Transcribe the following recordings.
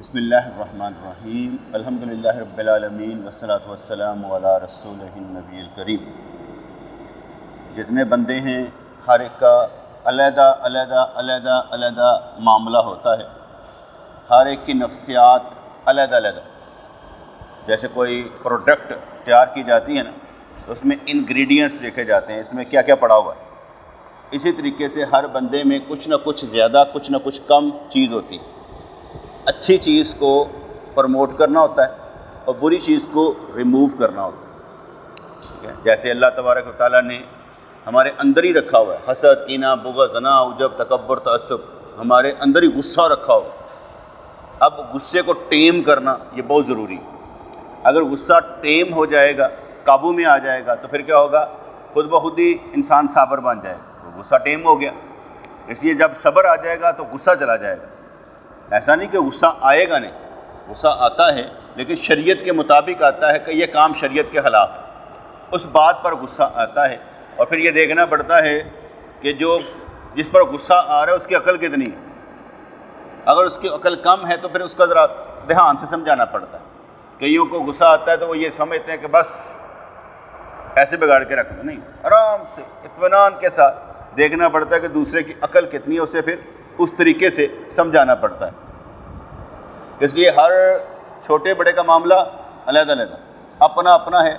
بسم اللہ الرحمن الرحیم الحمدللہ رب العالمین والصلاة والسلام علی رسولہ النبی الکریم۔ جتنے بندے ہیں ہر ایک کا علیحدہ علیحدہ علیحدہ علیحدہ معاملہ ہوتا ہے، ہر ایک کی نفسیات علیحدہ علیحدہ۔ جیسے کوئی پروڈکٹ تیار کی جاتی ہے نا، تو اس میں انگریڈینٹس دیکھے جاتے ہیں، اس میں کیا کیا پڑا ہوا ہے۔ اسی طریقے سے ہر بندے میں کچھ نہ کچھ زیادہ کچھ نہ کچھ کم چیز ہوتی ہے۔ اچھی چیز کو پروموٹ کرنا ہوتا ہے اور بری چیز کو ریموو کرنا ہوتا ہے، ٹھیک ہے؟ جیسے اللہ تبارک و تعالیٰ نے ہمارے اندر ہی رکھا ہوا ہے حسد، کینہ، بغض، ثنا، عجب، تکبر، تعصب، ہمارے اندر ہی غصہ رکھا ہوا ہے۔ اب غصے کو ٹیم کرنا یہ بہت ضروری ہے۔ اگر غصہ ٹیم ہو جائے گا، قابو میں آ جائے گا، تو پھر کیا ہوگا؟ خود بخود ہی انسان صابر بن جائے گا، تو غصہ ٹیم ہو گیا۔ اس لیے جب صبر آ جائے گا تو غصہ چلا جائے گا۔ ایسا نہیں کہ غصہ آئے گا نہیں، غصہ آتا ہے، لیکن شریعت کے مطابق آتا ہے کہ یہ کام شریعت کے خلاف ہے، اس بات پر غصہ آتا ہے۔ اور پھر یہ دیکھنا پڑتا ہے کہ جس پر غصہ آ رہا ہے اس کی عقل کتنی ہے۔ اگر اس کی عقل کم ہے تو پھر اس کا ذرا دھیان سے سمجھانا پڑتا ہے۔ کئیوں کو غصہ آتا ہے تو وہ یہ سمجھتے ہیں کہ بس ایسے بگاڑ کے رکھ دو، نہیں، آرام سے اطمینان کے ساتھ دیکھنا پڑتا ہے کہ دوسرے کی عقل کتنی ہے، اسے پھر اس طریقے سے سمجھانا پڑتا ہے۔ اس لیے ہر چھوٹے بڑے کا معاملہ علیحدہ علیحدہ اپنا اپنا ہے،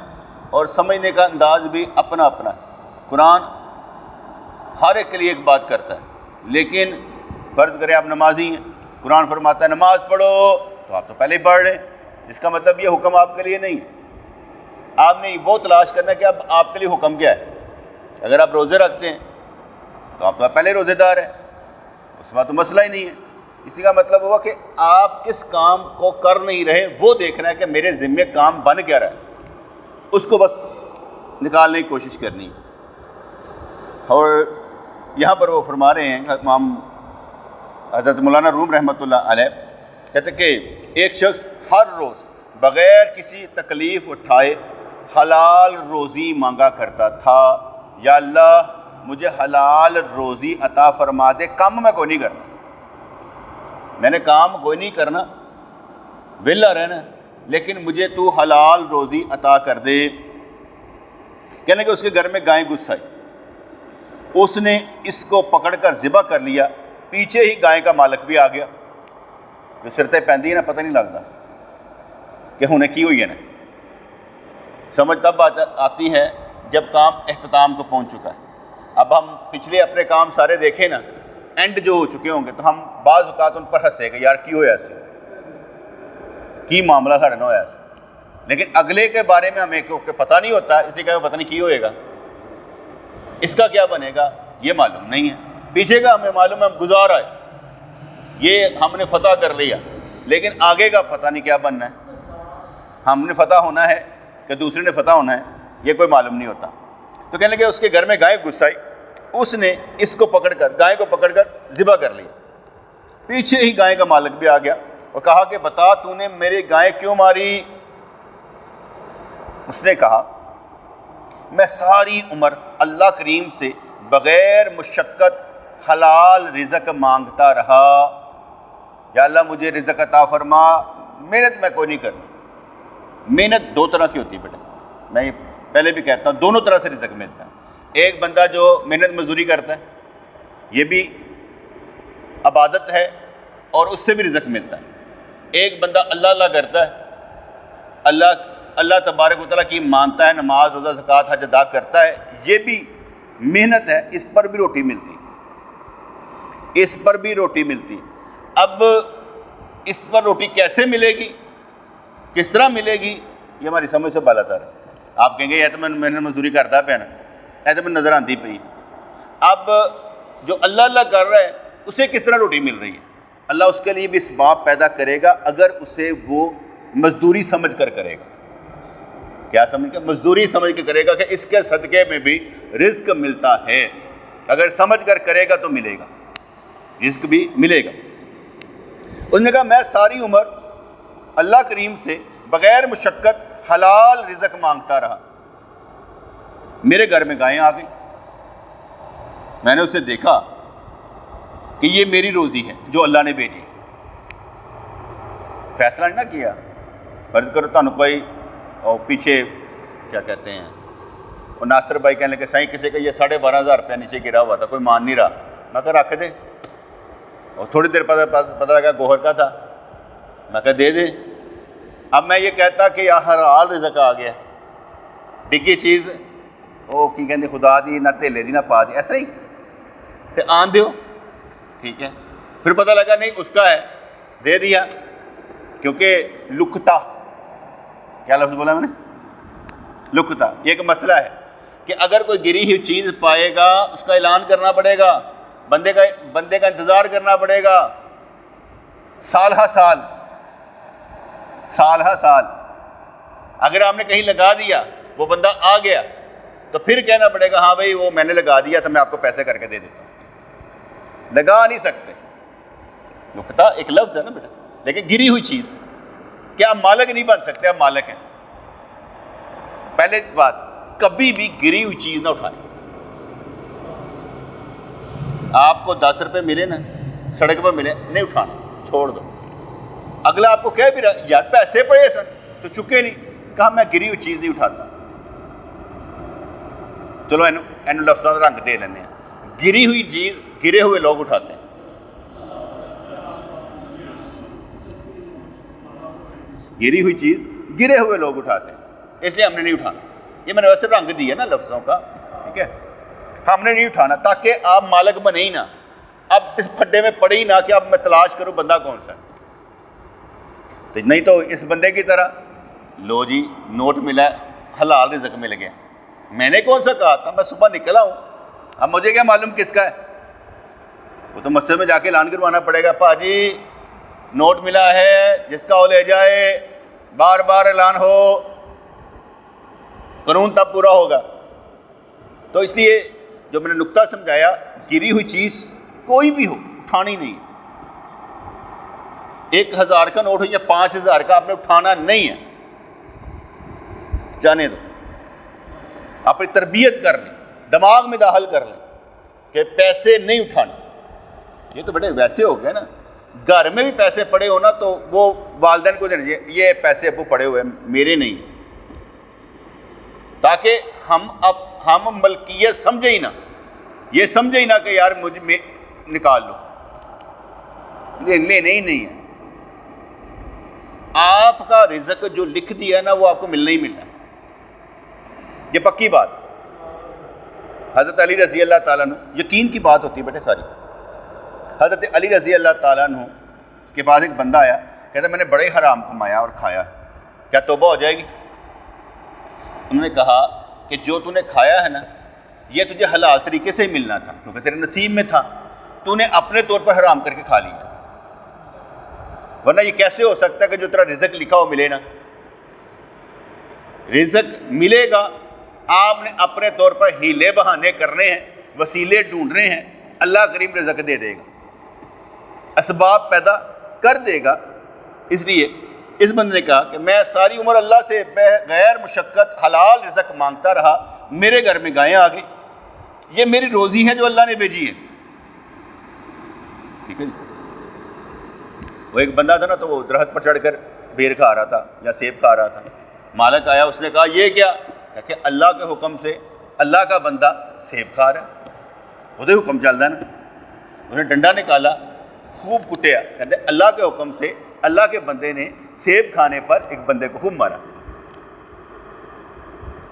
اور سمجھنے کا انداز بھی اپنا اپنا ہے۔ قرآن ہر ایک کے لیے ایک بات کرتا ہے، لیکن فرض کریں آپ نمازی ہیں، قرآن فرماتا ہے نماز پڑھو، تو آپ تو پہلے ہی پڑھ رہے ہیں۔ اس کا مطلب یہ حکم آپ کے لیے نہیں ہے۔ آپ نے وہ تلاش کرنا ہے کہ اب آپ کے لیے حکم کیا ہے۔ اگر آپ روزے رکھتے ہیں تو آپ تو پہلے روزے دار ہیں، اس بات تو مسئلہ ہی نہیں ہے۔ اسی کا مطلب ہوا کہ آپ کس کام کو کر نہیں رہے، وہ دیکھنا ہے کہ میرے ذمے کام بن کیا رہا ہے، اس کو بس نکالنے کی کوشش کرنی ہے۔ اور یہاں پر وہ فرما رہے ہیں امام حضرت مولانا روم رحمۃ اللہ علیہ، کہتے کہ ایک شخص ہر روز بغیر کسی تکلیف اٹھائے حلال روزی مانگا کرتا تھا، یا اللہ مجھے حلال روزی عطا فرما دے، کام میں کوئی نہیں کرنا، میں نے کام کوئی نہیں کرنا، ویلا رہنا، لیکن مجھے تو حلال روزی عطا کر دے۔ کہنے کہ اس کے گھر میں گائے گھس آئی، اس نے اس کو پکڑ کر ذبح کر لیا، پیچھے ہی گائے کا مالک بھی آ گیا۔ جو سرتے پہندی ہے نا، پتہ نہیں لگتا کہ انہیں کی ہوئی ہے نا۔ سمجھ تب آتی ہے جب کام اختتام کو پہنچ چکا ہے۔ اب ہم پچھلے اپنے کام سارے دیکھیں نا، اینڈ جو ہو چکے ہوں گے، تو ہم بعض اوقات ان پر ہنسے کہ یار کی ہویا ایسے، کی معاملہ سارے نہ ہوا ایسے، لیکن اگلے کے بارے میں ہمیں پتہ نہیں ہوتا، اس لیے کہ پتہ نہیں کی ہوئے گا، اس کا کیا بنے گا یہ معلوم نہیں ہے۔ پیچھے کا ہمیں معلوم ہے، ہم گزار آئے، یہ ہم نے فتح کر لیا، لیکن آگے کا پتہ نہیں کیا بننا ہے۔ ہم نے فتح ہونا ہے کہ دوسرے نے فتح ہونا ہے، یہ کوئی معلوم نہیں ہوتا۔ تو کہنے لگے اس کے گھر میں گائے گھس آئی، اس نے اس کو پکڑ کر، گائے کو پکڑ کر ذبح کر لیا، پیچھے ہی گائے کا مالک بھی آ گیا اور کہا کہ بتا تو نے میری گائے کیوں ماری؟ اس نے کہا میں ساری عمر اللہ کریم سے بغیر مشقت حلال رزق مانگتا رہا، یا اللہ مجھے رزق عطا فرما، محنت میں کوئی نہیں کرنا۔ محنت دو طرح کی ہوتی ہے بیٹا، میں یہ پہلے بھی کہتا ہوں، دونوں طرح سے رزق ملتا ہے۔ ایک بندہ جو محنت مزدوری کرتا ہے، یہ بھی عبادت ہے اور اس سے بھی رزق ملتا ہے۔ ایک بندہ اللہ اللہ کرتا ہے، اللہ تبارک و تعالیٰ کی مانتا ہے، نماز روزہ زکوٰۃ حج ادا کرتا ہے، یہ بھی محنت ہے، اس پر بھی روٹی ملتی ہے، اس پر بھی روٹی ملتی ہے۔ اب اس پر روٹی کیسے ملے گی، کس طرح ملے گی، یہ ہماری سمجھ سے بالا تر ہے۔ آپ کہیں گے یہ تو میں محنت مزدوری کرتا پہ نا، ایسے میں نظر آتی پئی۔ اب جو اللہ اللہ کر رہا ہے اسے کس طرح روٹی مل رہی ہے؟ اللہ اس کے لیے بھی اسباب پیدا کرے گا، اگر اسے وہ مزدوری سمجھ کر کرے گا۔ کیا سمجھ کر؟ مزدوری سمجھ کے کرے گا کہ اس کے صدقے میں بھی رزق ملتا ہے، اگر سمجھ کر کرے گا تو ملے گا، رزق بھی ملے گا۔ انہوں نے کہا میں ساری عمر اللہ کریم سے بغیر مشقت حلال رزق مانگتا رہا، میرے گھر میں گائیں آ گئیں، میں نے اسے دیکھا کہ یہ میری روزی ہے جو اللہ نے بھیجی، فیصلہ نہیں نہ کیا. فرض کرو تمہیں کوئی پیچھے کیا کہتے ہیں وہ ناصر بھائی کہنے لگے سائیں کسی کا یہ 12,500 روپیہ نیچے گرا ہوا تھا, کوئی مان نہیں رہا. میں کہا رکھ دے. اور تھوڑی دیر پتہ لگا گوہر کا تھا. میں کہا دے دے. اب میں یہ کہتا کہ یا ہر حال رزق آ گیا, ڈگی چیز وہ کی کہتے خدا دی نہ تھیلے دی نہ پا دی, ایسا ہی تے آن دیو ٹھیک ہے. پھر پتہ لگا نہیں اس کا ہے, دے دیا. کیونکہ لکتا, کیا لفظ بولا میں نے, لکتا, یہ ایک مسئلہ ہے کہ اگر کوئی گری ہوئی چیز پائے گا اس کا اعلان کرنا پڑے گا, بندے کا انتظار کرنا پڑے گا سال ہا سال. اگر آپ نے کہیں لگا دیا وہ بندہ آ گیا تو پھر کہنا پڑے گا ہاں بھائی وہ میں نے لگا دیا تھا, میں آپ کو پیسے کر کے دے دیتا ہوں. لگا نہیں سکتے. لکتا ایک لفظ ہے نا بیٹا, لیکن گری ہوئی چیز کیا آپ مالک نہیں بن سکتے, آپ مالک ہیں. پہلے بات, کبھی بھی گری ہوئی چیز نہ اٹھائیں. آپ کو 10 روپے ملے نا, سڑک پر ملے, نہیں اٹھانا, چھوڑ دو. اگلا آپ کو کہہ بھی رہا یار پیسے پڑے سن تو چکے نہیں, کہا میں گری ہوئی چیز نہیں اٹھاتا. چلو اینو لفظوں کا رنگ دے لینے ہیں. گری ہوئی چیز گرے ہوئے لوگ اٹھاتے ہیں. گری ہوئی چیز گرے ہوئے لوگ اٹھاتے ہیں, اس لیے ہم نے نہیں اٹھانا. یہ میں نے ویسے رنگ دیا نا لفظوں کا, ٹھیک ہے. ہم نے نہیں اٹھانا تاکہ آپ مالک بنے ہی نہ, اب اس پھڈے میں پڑے ہی نہ کہ اب میں تلاش کروں بندہ کون سا ہے. تو نہیں تو اس بندے کی طرح لو جی نوٹ ملا ہے, حلال رزق مل گیا. میں نے کون سا کہا تھا, میں صبح نکلا ہوں, اب مجھے کیا معلوم کس کا ہے. وہ تو مسجد میں جا کے اعلان کروانا پڑے گا, پاجی نوٹ ملا ہے جس کا وہ لے جائے, بار بار اعلان ہو, قانون تب پورا ہوگا. تو اس لیے جو میں نے نقطہ سمجھایا, گری ہوئی چیز کوئی بھی ہو اٹھانی نہیں. 1,000 کا نوٹ ہو یا 5,000 کا, آپ نے اٹھانا نہیں ہے, جانے دو. اپنی تربیت کر لیں, دماغ میں داخل کر لیں کہ پیسے نہیں اٹھانے. یہ تو بیٹے ویسے ہو گئے نا, گھر میں بھی پیسے پڑے ہو نا تو وہ والدین کو دینا چاہیے, یہ پیسے ابو پڑے ہوئے میرے نہیں, تاکہ ہم ملکیت سمجھے ہی نہ, یہ سمجھے ہی نہ کہ یار مجھے نکال لو, لینے ہی نہیں ہے. آپ کا رزق جو لکھ دیا ہے نا وہ آپ کو ملنا ہی ملنا ہے, یہ پکی بات. حضرت علی رضی اللہ تعالیٰ عنہ, یقین کی بات ہوتی ہے بیٹے ساری. حضرت علی رضی اللہ تعالیٰ عنہ کے پاس ایک بندہ آیا, کہتا میں نے بڑے حرام کمایا اور کھایا, کیا توبہ ہو جائے گی؟ انہوں نے کہا کہ جو تو نے کھایا ہے نا یہ تجھے حلال طریقے سے ہی ملنا تھا, کیونکہ تیرے نصیب میں تھا, تو نے اپنے طور پر حرام کر کے کھا لیا, ورنہ یہ کیسے ہو سکتا ہے کہ جو تیرا رزق لکھا ہو ملے نا. رزق ملے گا, آپ نے اپنے طور پر ہیلے بہانے کرنے ہیں, وسیلے ڈھونڈنے ہیں, اللہ کریم رزق دے دے گا, اسباب پیدا کر دے گا. اس لیے اس بندے نے کہا کہ میں ساری عمر اللہ سے بغیر مشقت حلال رزق مانگتا رہا, میرے گھر میں گائیں آ گئی, یہ میری روزی ہے جو اللہ نے بھیجی ہے. ٹھیک ہے جی. وہ ایک بندہ تھا نا, تو وہ درخت پر چڑھ کر بیر کھا رہا تھا یا سیب کھا رہا تھا. مالک آیا, اس نے کہا یہ کیا؟ کہ اللہ کے حکم سے اللہ کا بندہ سیب کھا رہا ہے, وہ تو حکم چل رہا ہے نا. انہوں نے ڈنڈا نکالا, خوب کٹیا, کہتے اللہ کے حکم سے اللہ کے بندے نے سیب کھانے پر ایک بندے کو خوب مارا.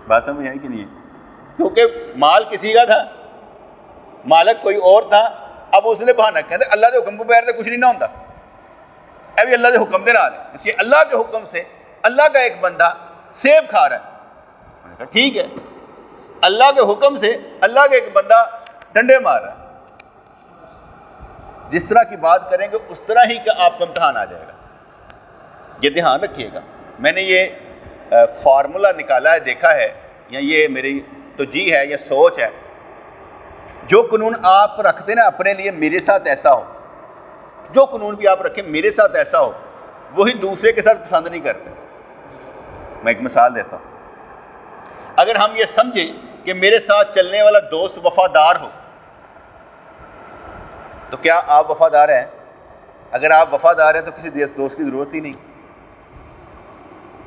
بات سمجھ آئی کہ نہیں ہے؟ کیونکہ مال کسی کا تھا, مالک کوئی اور تھا. اب اس نے بہانا, کہتے اللہ کے حکم کو بغیر تو کچھ نہیں نہ ہوتا, ابھی اللہ کے حکم دے رہا ہے, اس لیے اللہ کے حکم سے اللہ کا ایک بندہ سیب کھا رہا ہے. میں نے کہا ٹھیک ہے, اللہ کے حکم سے اللہ کا ایک بندہ ڈنڈے مار رہا ہے. جس طرح کی بات کریں گے اس طرح ہی کا آپ کا امتحان آ جائے گا, یہ دھیان رکھیے گا. میں نے یہ فارمولہ نکالا ہے, دیکھا ہے, یا یہ میری توجیہ ہے یا سوچ ہے, جو قانون آپ رکھتے نا اپنے لیے میرے ساتھ ایسا ہو, جو قانون بھی آپ رکھیں میرے ساتھ ایسا ہو, وہی دوسرے کے ساتھ پسند نہیں کرتے. میں ایک مثال دیتا ہوں. اگر ہم یہ سمجھیں کہ میرے ساتھ چلنے والا دوست وفادار ہو, تو کیا آپ وفادار ہیں؟ اگر آپ وفادار ہیں تو کسی دوست کی ضرورت ہی نہیں.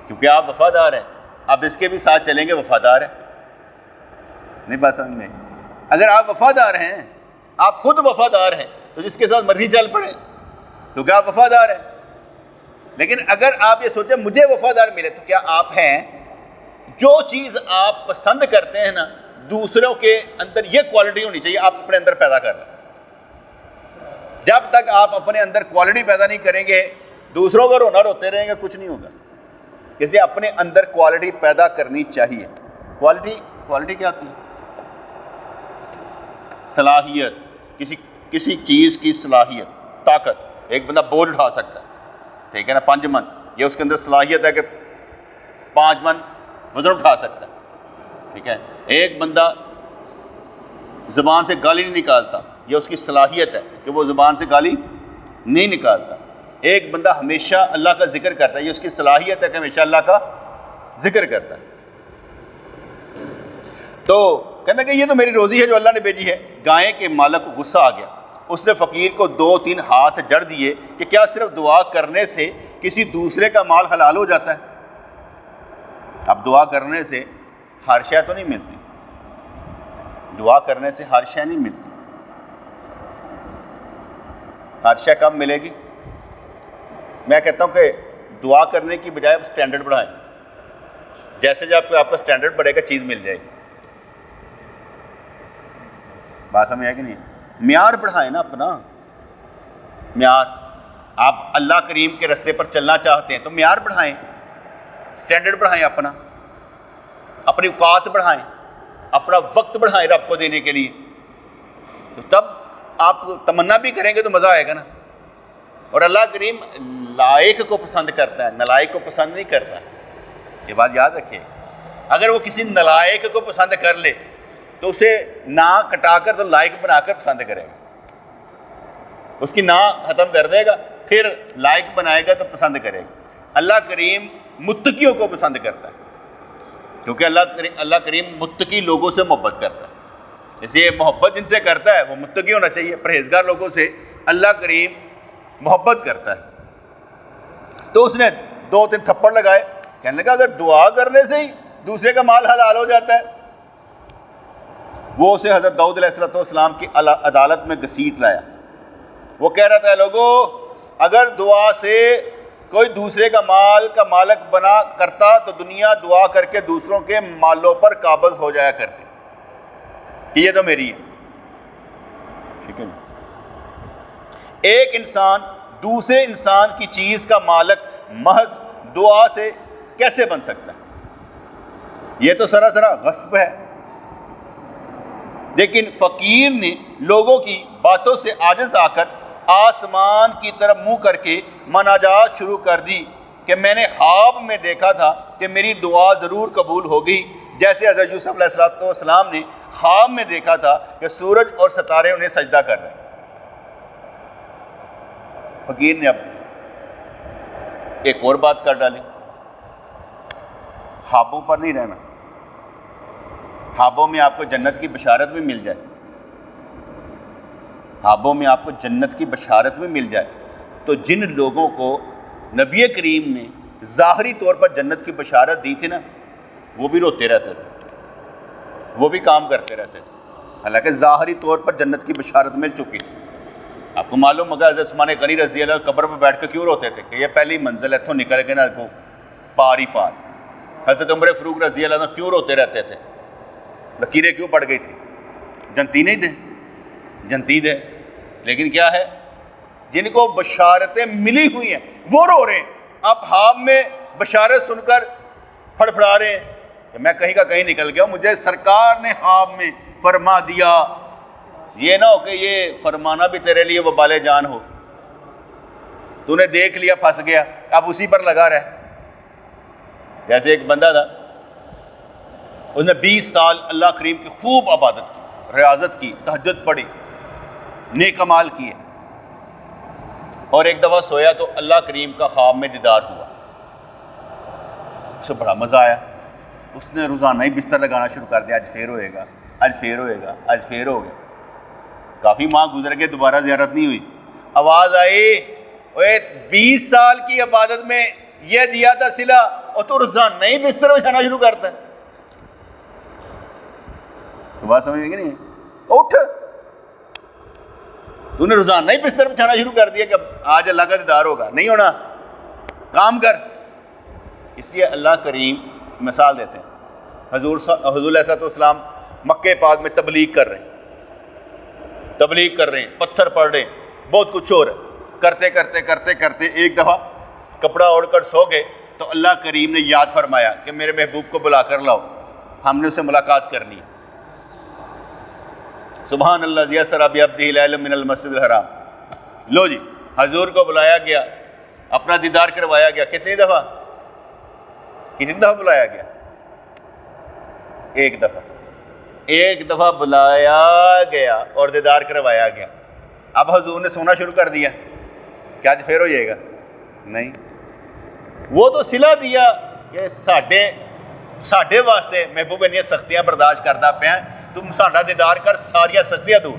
کیونکہ آپ وفادار ہیں، آپ اس کے بھی ساتھ چلیں گے، وفادار ہیں. نہیں بات سمجھ میں؟ اگر آپ وفادار ہیں، آپ خود وفادار ہیں، تو جس کے ساتھ مرضی چل پڑے کیونکہ آپ وفادار ہیں. لیکن اگر آپ یہ سوچیں مجھے وفادار ملے، تو کیا آپ ہیں؟ جو چیز آپ پسند کرتے ہیں نا، دوسروں کے اندر یہ کوالٹی ہونی چاہیے آپ اپنے اندر پیدا کر رہے ہیں. جب تک آپ اپنے اندر کوالٹی پیدا نہیں کریں گے، دوسروں کو رونا روتے رہیں گے، کچھ نہیں ہوگا. اس لیے اپنے اندر کوالٹی پیدا کرنی چاہیے. کوالٹی کیا ہوتی ہے؟ صلاحیت، کسی چیز کی صلاحیت، طاقت. ایک بندہ بوجھ اٹھا سکتا ہے، ٹھیک ہے نا، 5 من، یہ اس کے اندر صلاحیت ہے کہ 5 من وزن اٹھا سکتا ہے، ٹھیک ہے. ایک بندہ زبان سے گالی نہیں نکالتا، یہ اس کی صلاحیت ہے کہ وہ زبان سے گالی نہیں نکالتا. ایک بندہ ہمیشہ اللہ کا ذکر کرتا ہے، یہ اس کی صلاحیت ہے کہ ہمیشہ اللہ کا ذکر کرتا ہے. تو کہنا کہ یہ تو میری روزی ہے جو اللہ نے بھیجی ہے. گائے کے مالک کو غصہ آ گیا، اس نے فقیر کو 2-3 ہاتھ جڑ دیے کہ کیا صرف دعا کرنے سے کسی دوسرے کا مال حلال ہو جاتا ہے؟ اب دعا کرنے سے ہر شے تو نہیں ملتی، دعا کرنے سے ہر شے نہیں ملتی. ہر شے کب ملے گی؟ میں کہتا ہوں کہ دعا کرنے کی بجائے سٹینڈرڈ بڑھائیں. جیسے جب آپ کا سٹینڈرڈ بڑھے گا، چیز مل جائے گی. بات سمجھ آئے کہ نہیں؟ معیار بڑھائیں نا اپنا معیار. آپ اللہ کریم کے رستے پر چلنا چاہتے ہیں تو معیار بڑھائیں، سٹینڈرڈ بڑھائیں، اپنی اوقات بڑھائیں، اپنا وقت بڑھائیں رب کو دینے کے لیے. تو تب آپ تمنا بھی کریں گے تو مزہ آئے گا نا. اور اللہ کریم لائق کو پسند کرتا ہے، نالائق کو پسند نہیں کرتا. یہ بات یاد رکھیے. اگر وہ کسی نالائق کو پسند کر لے تو اسے نا کٹا کر تو لائق بنا کر پسند کرے گا. اس کی نا ختم کر دے گا، پھر لائق بنائے گا تو پسند کرے گا. اللہ کریم متقیوں کو پسند کرتا ہے، کیونکہ اللہ کریم متقی لوگوں سے محبت کرتا ہے. اس لیے محبت جن سے کرتا ہے وہ متقی ہونا چاہیے. پرہیزگار لوگوں سے اللہ کریم محبت کرتا ہے. تو اس نے 2-3 تھپڑ لگائے. کہنے لگا اگر دعا کرنے سے ہی دوسرے کا مال حلال ہو جاتا ہے. وہ اسے حضرت داؤد علیہ السلام کی عدالت میں گھسیٹ لایا. وہ کہہ رہا تھا لوگوں، اگر دعا سے کوئی دوسرے کا مال کا مالک بنا کرتا تو دنیا دعا کر کے دوسروں کے مالوں پر قابض ہو جایا کرتی. یہ تو میری ہے، ٹھیک ہے. ایک انسان دوسرے انسان کی چیز کا مالک محض دعا سے کیسے بن سکتا ہے؟ یہ تو سراسر غصب ہے. لیکن فقیر نے لوگوں کی باتوں سے عاجز آ کر آسمان کی طرف منہ کر کے مناجات شروع کر دی کہ میں نے خواب میں دیکھا تھا کہ میری دعا ضرور قبول ہوگی، جیسے حضرت یوسف علیہ السلام نے خواب میں دیکھا تھا کہ سورج اور ستارے انہیں سجدہ کر رہے ہیں. فقیر نے اب ایک اور بات کر ڈالی، خوابوں پر نہیں رہنا. خوابوں میں آپ کو جنت کی بشارت بھی مل جائے، خوابوں میں آپ کو جنت کی بشارت بھی مل جائے تو جن لوگوں کو نبی کریم نے ظاہری طور پر جنت کی بشارت دی تھی نا، وہ بھی روتے رہتے تھے، وہ بھی کام کرتے رہتے تھے، حالانکہ ظاہری طور پر جنت کی بشارت مل چکی تھی. آپ کو معلوم ہوگا حضرت عثمان غنی رضی اللہ قبر پہ بیٹھ کے کیوں روتے تھے کہ یہ پہلی منزل ہے، اتوں نکل کے نا کو پار ہی پار. حضرت عمر فاروق رضی اللہ عنہ کیوں روتے رہتے تھے؟ لکیریں کیوں پڑ گئی تھی؟ جنتی نہیں تھے، جنتی تھے. لیکن کیا ہے، جن کو بشارتیں ملی ہوئی ہیں وہ رو رہے ہیں. آپ خواب میں بشارت سن کر پھڑپھڑا رہے ہیں کہ میں کہیں کا کہیں نکل گیا ہوں، مجھے سرکار نے خواب میں فرما دیا. یہ نہ ہو کہ یہ فرمانا بھی تیرے لیے وبال جان ہو، تو نے دیکھ لیا پھنس گیا، اب اسی پر لگا رہے. جیسے ایک بندہ تھا، اس نے 20 سال اللہ کریم کی خوب عبادت کی، ریاضت کی، تہجد پڑھی، نیک اعمال کیے، اور ایک دفعہ سویا تو اللہ کریم کا خواب میں دیدار ہوا. اسے بڑا مزہ آیا. اس نے روزانہ ہی بستر لگانا شروع کر دیا، آج پھر ہوئے گا، آج پھر ہوئے گا، آج پھر ہو گیا. کافی ماہ گزر کے دوبارہ زیارت نہیں ہوئی. آواز آئی، اوے 20 سال کی عبادت میں یہ دیا تھا صلہ، اور تو روزانہ ہی بستر بچھانا شروع کرتا ہے. تو بات سمجھ گئی نہیں؟ اٹھ، تو نے روزانہ ہی بستر بچھانا شروع کر دیا کہ آج اللہ کا دیدار ہوگا. نہیں ہونا، کام کر. اس لیے اللہ کریم مثال دیتے ہیں. حضور علیہ السلام مکہ پاک میں تبلیغ کر رہے ہیں، پتھر پڑ رہے ہیں، بہت کچھ ہو رہا ہے. کرتے کرتے کرتے کرتے ایک دفعہ کپڑا اوڑھ کر سو گئے تو اللہ کریم نے یاد فرمایا کہ میرے محبوب کو بلا کر لاؤ، ہم نے اسے ملاقات کرنی ہے. سبحان اللہ یسر بعبدہ لیلا من المسجد الحرام. لو جی، حضور کو بلایا گیا، اپنا دیدار کروایا گیا. کتنی دفعہ بلایا گیا؟ ایک دفعہ بلایا گیا اور دیدار کروایا گیا. اب حضور نے سونا شروع کر دیا، کیا آج پھر ہو جائے گا؟ نہیں. وہ تو صلہ دیا کہ ساڈے واسطے محبوب انیاں سختیاں برداشت کرتا پیا، تم ساڈا دیدار کر، ساریا سختیاں دور.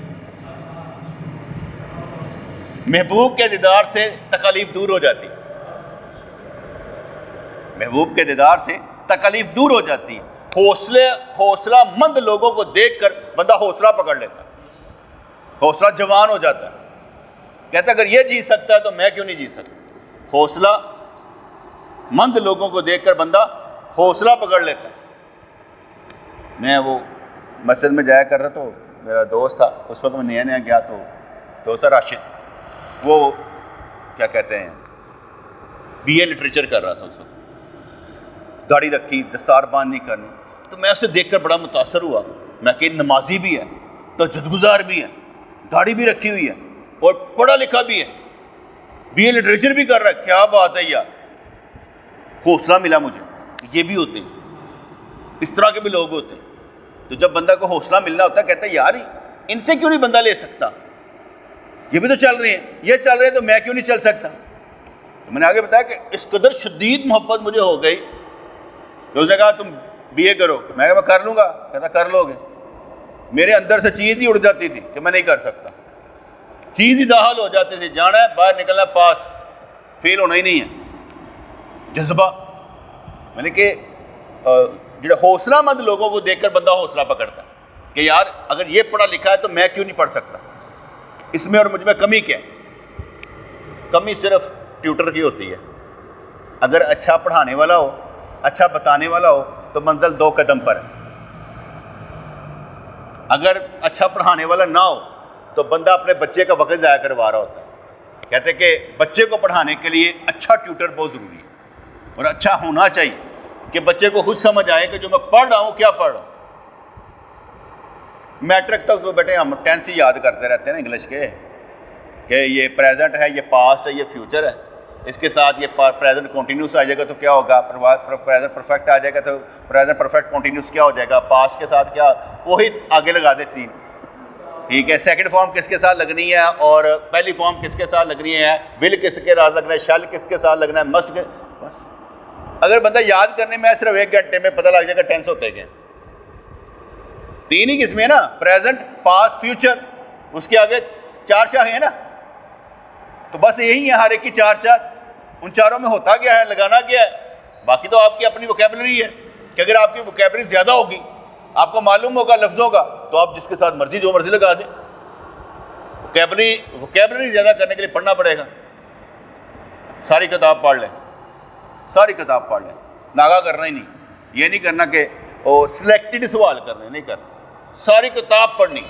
محبوب کے دیدار سے تکالیف دور ہو جاتی، محبوب کے دیدار سے تکالیف دور ہو جاتی. حوصلہ مند لوگوں کو دیکھ کر بندہ حوصلہ پکڑ لیتا، حوصلہ جوان ہو جاتا ہے. کہتا اگر یہ جی سکتا ہے تو میں کیوں نہیں جی سکتا. حوصلہ مند لوگوں کو دیکھ کر بندہ حوصلہ پکڑ لیتا. میں وہ مسجد میں جایا کر رہا تو میرا دوست تھا، اس وقت میں نیا گیا، تو دوست تھا راشد، وہ کیا کہتے ہیں BA لٹریچر کر رہا تھا. اس وقت گاڑی رکھی، دستار بان نہیں کرنی. تو میں اسے دیکھ کر بڑا متاثر ہوا. میں کہ نمازی بھی ہے، تہجد گزار بھی ہے، گاڑی بھی رکھی ہوئی ہے، اور پڑھا لکھا بھی ہے، BA لٹریچر بھی کر رہا ہے. کیا بات ہے یار! حوصلہ ملا مجھے. یہ بھی ہوتے ہیں، اس طرح کے بھی لوگ ہوتے ہیں. تو جب بندہ کو حوصلہ ملنا ہوتا ہے، کہتا ہے یار ان سے کیوں نہیں بندہ لے سکتا، یہ بھی تو چل رہے ہیں، یہ چل رہے ہیں تو میں کیوں نہیں چل سکتا. تو میں نے آگے بتایا کہ اس قدر شدید محبت مجھے ہو گئی کہ اس نے کہا تم BA کرو. میں کہا میں کر لوں گا. کہتا کر لو گے. میرے اندر سے چیز ہی اڑ جاتی تھی کہ میں نہیں کر سکتا، چیز ہی داخل ہو جاتی تھی. جانا ہے، باہر نکلنا، پاس، فیل ہونا ہی نہیں ہے. جذبہ میں نے کہ جو حوصلہ مند لوگوں کو دیکھ کر بندہ حوصلہ پکڑتا ہے کہ یار اگر یہ پڑھا لکھا ہے تو میں کیوں نہیں پڑھ سکتا. اس میں اور مجھ میں کمی کیا ہے؟ کمی صرف ٹیوٹر کی ہوتی ہے. اگر اچھا پڑھانے والا ہو، اچھا بتانے والا ہو تو منزل 2 قدم پر ہے. اگر اچھا پڑھانے والا نہ ہو تو بندہ اپنے بچے کا وقت ضائع کروا رہا ہوتا ہے. کہتے ہیں کہ بچے کو پڑھانے کے لیے اچھا ٹیوٹر بہت ضروری ہے، اور اچھا ہونا چاہیے کہ بچے کو خود سمجھ آئے کہ جو میں پڑھ رہا ہوں کیا پڑھ رہا ہوں. میٹرک تک تو بیٹے ہم ٹینس ہی یاد کرتے رہتے ہیں نا انگلش کے، کہ یہ پریزنٹ ہے، یہ پاسٹ ہے، یہ فیوچر ہے. اس کے ساتھ یہ پریزنٹ کنٹینیوس آ جائے گا تو کیا ہوگا، پریزنٹ پرفیکٹ آ جائے گا تو پریزنٹ پرفیکٹ کنٹینیوس کیا ہو جائے گا، پاسٹ کے ساتھ کیا، وہی آگے لگا دیتی. ٹھیک ہے، سیکنڈ فارم کس کے ساتھ لگنی ہے اور پہلی فارم کس کے ساتھ لگنی ہے، ول کس کے ساتھ لگنا ہے، شل کس کے ساتھ لگنا ہے، مسٹ کے. بس اگر بندہ یاد کرنے میں صرف 1 گھنٹے میں پتہ لگ جائے گا ٹینس ہوتے ہیں 3 ہی قسمیں نا، پریزنٹ، پاسٹ، فیوچر. اس کے آگے 4 شاہیں ہیں نا، تو بس یہی ہے ہر ایک کی 4. ان چاروں میں ہوتا کیا ہے، لگانا کیا ہے. باقی تو آپ کی اپنی ووکیبلری ہے کہ اگر آپ کی ووکیبلری زیادہ ہوگی، آپ کو معلوم ہوگا لفظوں کا، تو آپ جس کے ساتھ مرضی جو مرضی لگا دیں. ووکیبلری زیادہ کرنے کے لیے پڑھنا پڑے گا. ساری کتاب پڑھ لیں، ساری کتاب پڑھ لیں، ناغا کرنا ہی نہیں. یہ نہیں کرنا کہ وہ سلیکٹڈ سوال کرنے، نہیں کرنا، ساری کتاب پڑھنی.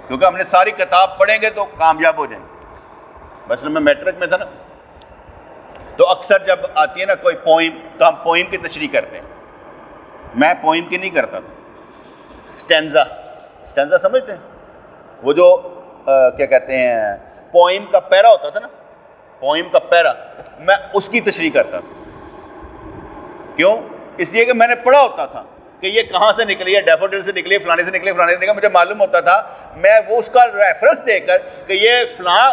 کیونکہ ہم نے ساری کتاب پڑھیں گے تو کامیاب ہو جائیں گے. مثلا میں میٹرک میں تھا نا، تو اکثر جب آتی ہے نا کوئی پوئم تو ہم پوئم کی تشریح کرتے ہیں. میں پوئم کی نہیں کرتا تھا، سٹینزا سمجھتے ہیں؟ وہ جو کیا کہتے ہیں پوئم کا پیرا ہوتا تھا نا، پوئم کا پیرا، میں اس کی تشریح کرتا تھا. کیوں؟ اس لیے کہ میں نے پڑھا ہوتا تھا کہ یہ کہاں سے نکلی ہے، ڈیفوڈل سے نکلی ہے، فلانے سے نکلی ہے، فلانے سے نکلی. مجھے معلوم ہوتا تھا، میں وہ اس کا ریفرنس دے کر کہ یہ فلاں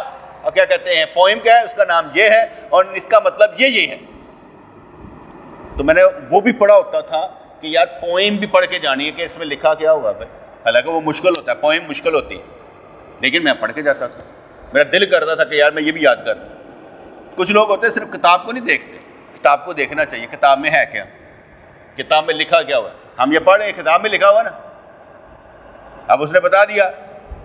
کیا کہتے ہیں پوئم کیا ہے، اس کا نام یہ ہے اور اس کا مطلب یہ ہے. تو میں نے وہ بھی پڑھا ہوتا تھا کہ یار پوئم بھی پڑھ کے جانی ہے کہ اس میں لکھا کیا ہوا بھائی. حالانکہ وہ مشکل ہوتا ہے، پوئم مشکل ہوتی ہے، لیکن میں پڑھ کے جاتا تھا. میرا دل کرتا تھا کہ یار میں یہ بھی یاد کر لوں. کچھ لوگ ہوتے ہیں صرف کتاب کو نہیں دیکھتے، کتاب کو دیکھنا چاہیے کتاب میں ہے کیا، کتاب میں لکھا کیا ہوا ہے. ہم یہ پڑھ رہے ہیں کتاب میں لکھا ہوا نا. اب اس نے بتا دیا،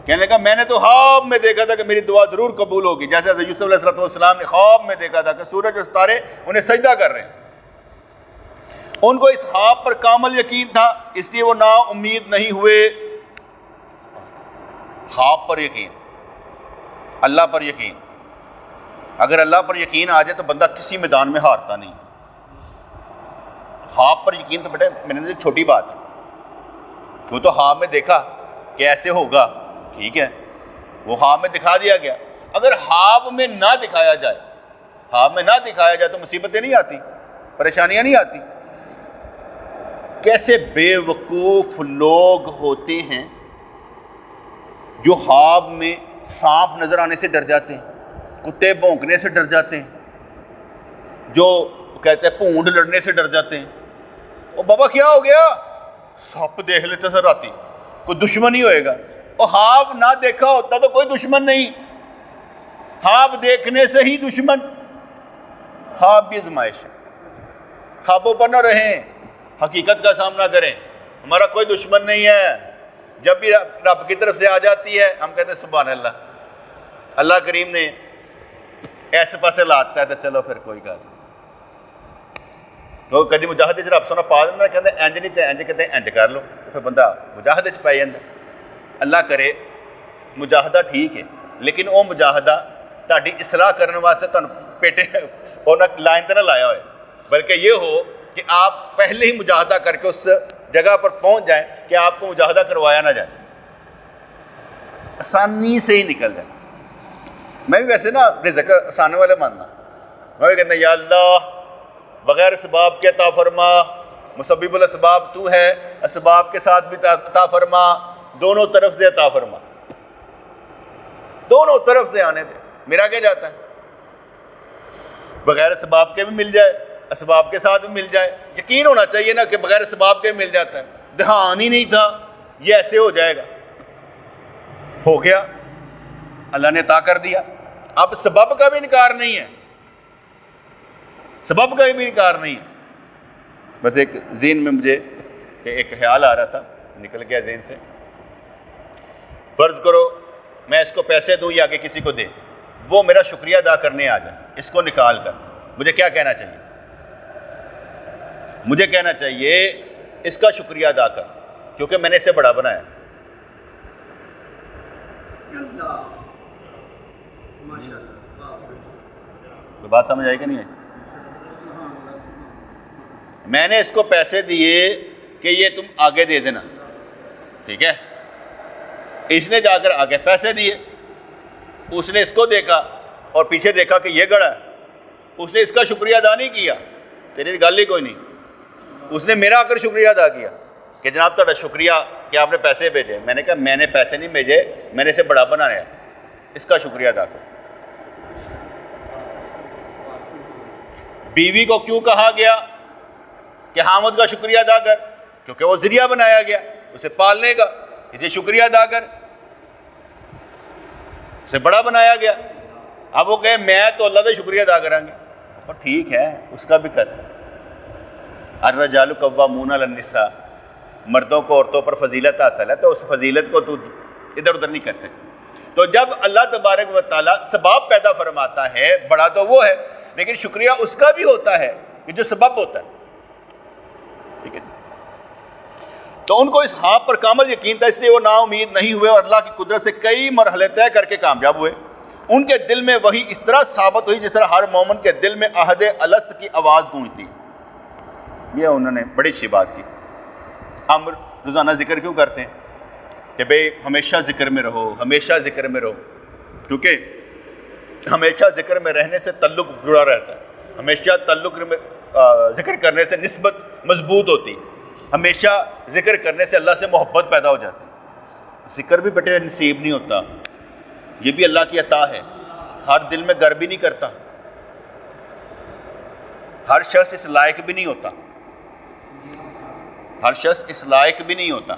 کہنے لگا میں نے تو خواب میں دیکھا تھا کہ میری دعا ضرور قبول ہوگی، جیسے حضرت یوسف علیہ السلام نے خواب میں دیکھا تھا کہ سورج اور ستارے انہیں سجدہ کر رہے ہیں. ان کو اس خواب پر کامل یقین تھا، اس لیے وہ نا امید نہیں ہوئے. خواب پر یقین، اللہ پر یقین. اگر اللہ پر یقین آ جائے تو بندہ کسی میدان میں ہارتا نہیں. خواب پر یقین تو بیٹے میں نے چھوٹی بات ہے، وہ تو خواب میں دیکھا کہ ایسے ہوگا، ٹھیک ہے، وہ خواب میں دکھا دیا گیا. اگر خواب میں نہ دکھایا جائے، خواب میں نہ دکھایا جائے تو مصیبتیں نہیں آتی، پریشانیاں نہیں آتی. کیسے بے وقوف لوگ ہوتے ہیں جو خواب میں سانپ نظر آنے سے ڈر جاتے ہیں، کتے بھونکنے سے ڈر جاتے ہیں، جو کہتے ہیں پونڈ لڑنے سے ڈر جاتے ہیں. او بابا کیا ہو گیا؟ سانپ دیکھ لیتے سر راتی، کوئی دشمن ہی ہوئے گا. اور خواب نہ دیکھا ہوتا تو کوئی دشمن نہیں، خواب دیکھنے سے ہی دشمن. خواب بھی آزمائش ہے، خوابوں پر نہ رہیں، حقیقت کا سامنا کریں. ہمارا کوئی دشمن نہیں ہے. جب بھی رب کی طرف سے آ جاتی ہے ہم کہتے ہیں سبحان اللہ، اللہ کریم نے ایسے پاسے لاتا ہے تو چلو پھر کوئی گل نہیں. تو کدی مجاہدے سے رب سونا پا دینا، کہتے ہیں انج نہیں تو انج، کہتے ہیں انج کر لو، پھر بندہ مجاہدے چ پی جاتا. اللہ کرے مجاہدہ ٹھیک ہے، لیکن وہ مجاہدہ تہاڈی اصلاح کرنے واسطے تہاڈوں پیٹے اور لائن تے نہ لایا ہوئے، بلکہ یہ ہو کہ آپ پہلے ہی مجاہدہ کر کے اس جگہ پر پہنچ جائیں کہ آپ کو مجاہدہ کروایا نہ جائے، آسانی سے ہی نکل جائے. میں بھی ویسے نا رزق آسانے والے ماننا، میں بھی کہتا یا اللہ بغیر اسباب کے عطا فرما، مسبب الاسباب تو ہے، اسباب کے ساتھ بھی عطا فرما، دونوں طرف سے عطا فرما، دونوں طرف سے آنے دے. میرا کیا جاتا ہے بغیر اسباب کے بھی مل جائے، اسباب کے ساتھ بھی مل جائے. یقین ہونا چاہیے نا کہ بغیر اسباب کے مل جاتا ہے. دھیان ہی نہیں تھا یہ ایسے ہو جائے گا، ہو گیا، اللہ نے عطا کر دیا. اب سبب کا بھی انکار نہیں ہے، سبب کا بھی انکار نہیں ہے. بس ایک ذہن میں مجھے ایک خیال آ رہا تھا، نکل گیا ذہن سے. فرض کرو میں اس کو پیسے دوں یا کہ کسی کو دے، وہ میرا شکریہ ادا کرنے آ جائے اس کو نکال کر، مجھے کیا کہنا چاہیے؟ مجھے کہنا چاہیے اس کا شکریہ ادا کر کیونکہ میں نے اسے بڑا بنایا. بات سمجھ آئی کہ نہیں آئی؟ میں نے اس کو پیسے دیے کہ یہ تم آگے دے دینا، ٹھیک ہے، اس نے جا کر آگے پیسے دیے، اس نے اس کو دیکھا اور پیچھے دیکھا کہ یہ گڑا ہے، اس نے اس کا شکریہ ادا نہیں کیا، تیری گل ہی کوئی نہیں. اس نے میرا آ کر شکریہ ادا کیا کہ جناب تہاڈا شکریہ کہ آپ نے پیسے بھیجے. میں نے کہا میں نے پیسے نہیں بھیجے، میں نے اسے بڑا بنایا، اس کا شکریہ ادا کرو. بیوی کو کیوں کہا گیا کہ حامد کا شکریہ ادا کر؟ کیونکہ وہ ذریعہ بنایا گیا اسے پالنے کا، اسے شکریہ ادا کر، اسے بڑا بنایا گیا. اب وہ کہے میں تو اللہ کا شکریہ ادا کریں گے، اور ٹھیک ہے اس کا بھی کر. الرجال قوامون علی النساء، مردوں کو عورتوں پر فضیلت حاصل ہے تو اس فضیلت کو تو ادھر ادھر نہیں کر سکتے. تو جب اللہ تبارک و تعالیٰ سباب پیدا فرماتا ہے، بڑا تو وہ ہے لیکن شکریہ اس کا بھی ہوتا ہے کہ جو سبب ہوتا ہے، ٹھیک ہے. تو ان کو اس خواب پر کامل یقین تھا، اس لیے وہ نا امید نہیں ہوئے اور اللہ کی قدرت سے کئی مرحلے طے کر کے کامیاب ہوئے. ان کے دل میں وہی اس طرح ثابت ہوئی جس طرح ہر مومن کے دل میں عہد الست کی آواز گونجتی. یہ انہوں نے بڑی اچھی بات کی. ہم روزانہ ذکر کیوں کرتے ہیں کہ بھئی ہمیشہ ذکر میں رہو، ہمیشہ ذکر میں رہو، کیونکہ ہمیشہ ذکر میں رہنے سے تعلق جڑا رہتا ہے، ہمیشہ تعلق میں ذکر کرنے سے نسبت مضبوط ہوتی، ہمیشہ ذکر کرنے سے اللہ سے محبت پیدا ہو جاتی. ذکر بھی بیٹے نصیب نہیں ہوتا، یہ بھی اللہ کی عطا ہے. ہر دل میں گر بھی نہیں کرتا، ہر شخص اس لائق بھی نہیں ہوتا، ہر شخص اس لائق بھی نہیں ہوتا،